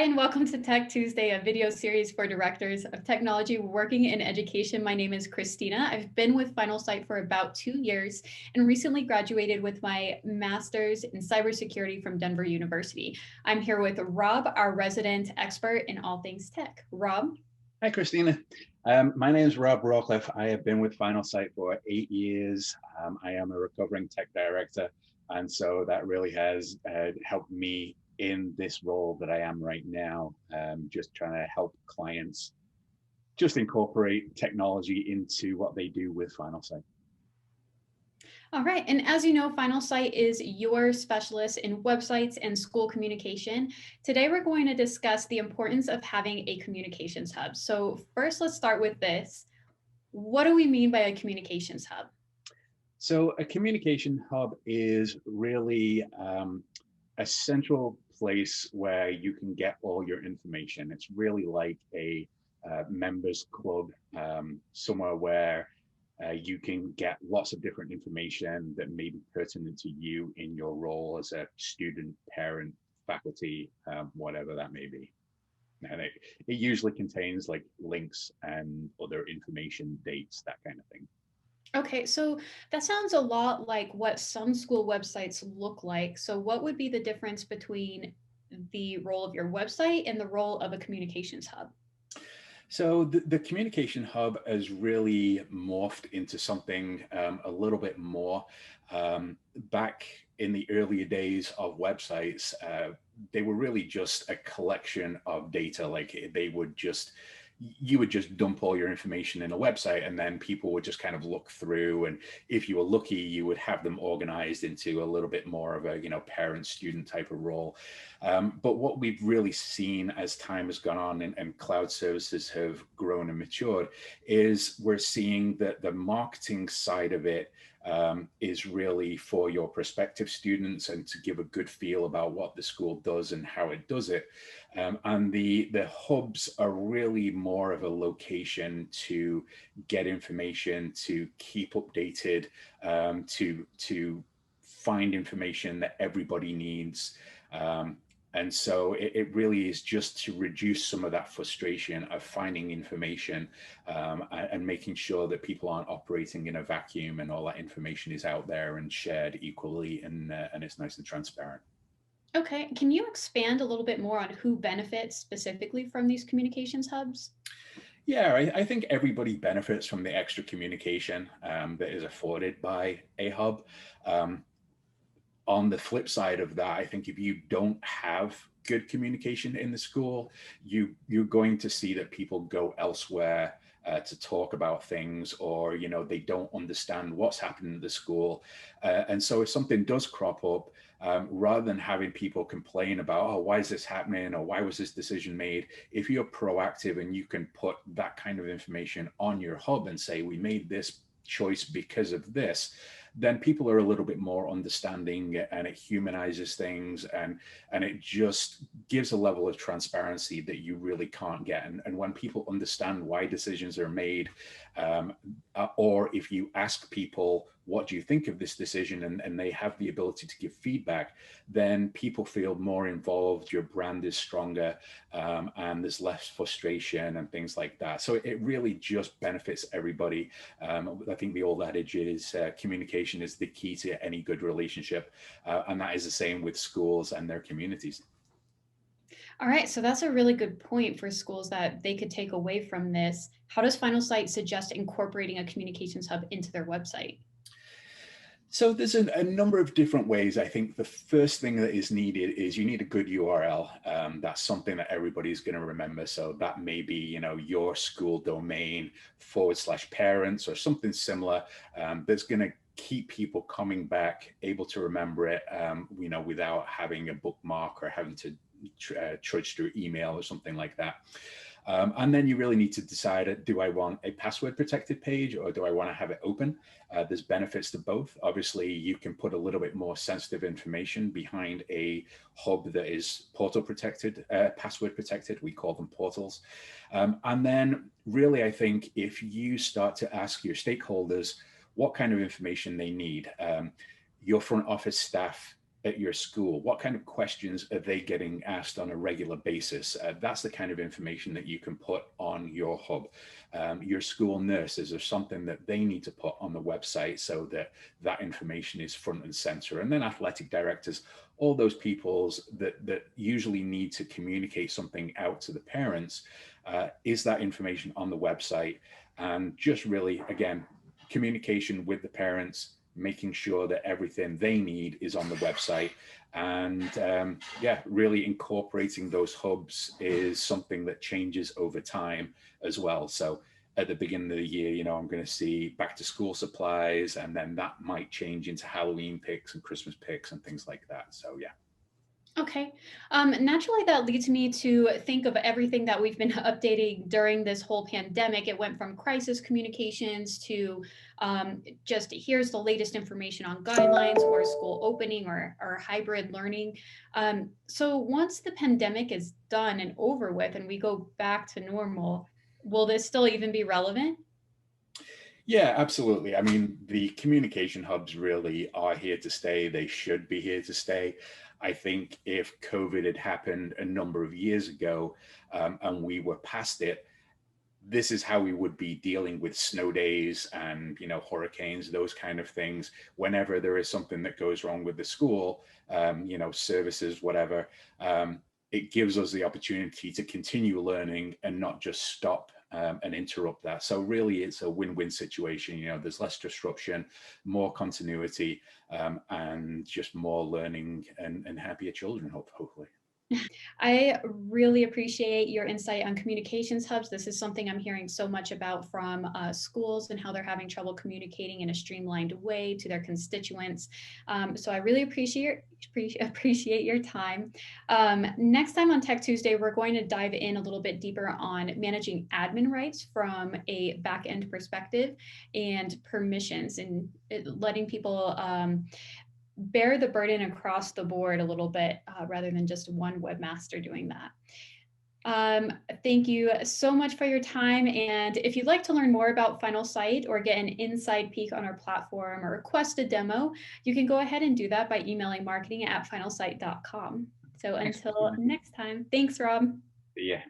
Hi, and welcome to Tech Tuesday, a video series for directors of technology working in education. My name is Christina. I've been with Finalsite for about 2 years and recently graduated with my master's in cybersecurity from Denver University. I'm here with Rob, our resident expert in all things tech. Rob? Hi, Christina. My name is Rob Rawcliffe. I have been with Finalsite for 8 years. I am a recovering tech director, and so that really has helped me in this role that I am right now, just trying to help clients just incorporate technology into what they do with Finalsite. All right. And as you know, Finalsite is your specialist in websites and school communication. Today, we're going to discuss the importance of having a communications hub. So first, let's start with this. What do we mean by a communications hub? So a communication hub is really a central place where you can get all your information. It's really like a members club, somewhere where you can get lots of different information that may be pertinent to you in your role as a student, parent, faculty, whatever that may be. And it usually contains like links and other information, dates, that kind of thing. Okay, so that sounds a lot like what some school websites look like. So, what would be the difference between the role of your website and the role of a communications hub? So the communication hub has really morphed into something a little bit more. Back in the earlier days of websites, they were really just a collection of data. Like they would just, you would just dump all your information in a website, and then people would just kind of look through. And if you were lucky, you would have them organized into a little bit more of a, parent student type of role. But what we've really seen as time has gone on and cloud services have grown and matured is we're seeing that the marketing side of it is really for your prospective students and to give a good feel about what the school does and how it does it. And the hubs are really more of a location to get information, to keep updated, to find information that everybody needs. And so it really is just to reduce some of that frustration of finding information, and making sure that people aren't operating in a vacuum and all that information is out there and shared equally, and it's nice and transparent. Okay, can you expand a little bit more on who benefits specifically from these communications hubs? Yeah, I think everybody benefits from the extra communication that is afforded by a hub. Um, on the flip side of that, I think if you don't have good communication in the school, you're going to see that people go elsewhere to talk about things, or they don't understand what's happening at the school. And so if something does crop up, rather than having people complain about, oh, why is this happening, or why was this decision made, if you're proactive and you can put that kind of information on your hub and say, we made this choice because of this, then people are a little bit more understanding, and it humanizes things, and it just gives a level of transparency that you really can't get. And when people understand why decisions are made, or if you ask people, what do you think of this decision, and they have the ability to give feedback, then people feel more involved, your brand is stronger, and there's less frustration and things like that. So it really just benefits everybody. I think the old adage is communication is the key to any good relationship, and that is the same with schools and their communities. All right, so that's a really good point for schools that they could take away from this. How does Finalsite suggest incorporating a communications hub into their website? So there's a number of different ways. I think the first thing that is needed is you need a good URL. That's something that everybody's going to remember. So that may be, your school domain /parents or something similar, that's going to keep people coming back, able to remember it, without having a bookmark or having to trudge through email or something like that. And then you really need to decide, do I want a password protected page, or do I want to have it open? There's benefits to both. Obviously, you can put a little bit more sensitive information behind a hub that is portal protected, password protected. We call them portals. And then really, I think if you start to ask your stakeholders what kind of information they need, your front office staff at your school? What kind of questions are they getting asked on a regular basis? That's the kind of information that you can put on your hub. Your school nurses are something that they need to put on the website so that that information is front and center. And then athletic directors, all those peoples that usually need to communicate something out to the parents, is that information on the website? And just really, again, communication with the parents, making sure that everything they need is on the website. And yeah, really incorporating those hubs is something that changes over time as well. So at the beginning of the year, I'm going to see back to school supplies, and then that might change into Halloween picks and Christmas picks and things like that. So yeah. Okay. Naturally, that leads me to think of everything that we've been updating during this whole pandemic. It went from crisis communications to just here's the latest information on guidelines or school opening or hybrid learning. So once the pandemic is done and over with and we go back to normal, will this still even be relevant? Yeah, absolutely. I mean, the communication hubs really are here to stay. They should be here to stay. I think if COVID had happened a number of years ago, and we were past it, this is how we would be dealing with snow days and hurricanes, those kind of things. Whenever there is something that goes wrong with the school, services, whatever, it gives us the opportunity to continue learning and not just stop and interrupt that. So really, it's a win-win situation. There's less disruption, more continuity, and just more learning and happier children, hopefully. I really appreciate your insight on communications hubs. This is something I'm hearing so much about from schools and how they're having trouble communicating in a streamlined way to their constituents. So I really appreciate your time. Next time on Tech Tuesday, we're going to dive in a little bit deeper on managing admin rights from a back end perspective and permissions and letting people bear the burden across the board a little bit rather than just one webmaster doing that. Thank you so much for your time. And if you'd like to learn more about Finalsite or get an inside peek on our platform or request a demo, you can go ahead and do that by emailing marketing@finalsite.com. So Thanks, until Christina. next time, thanks, Rob. Yeah.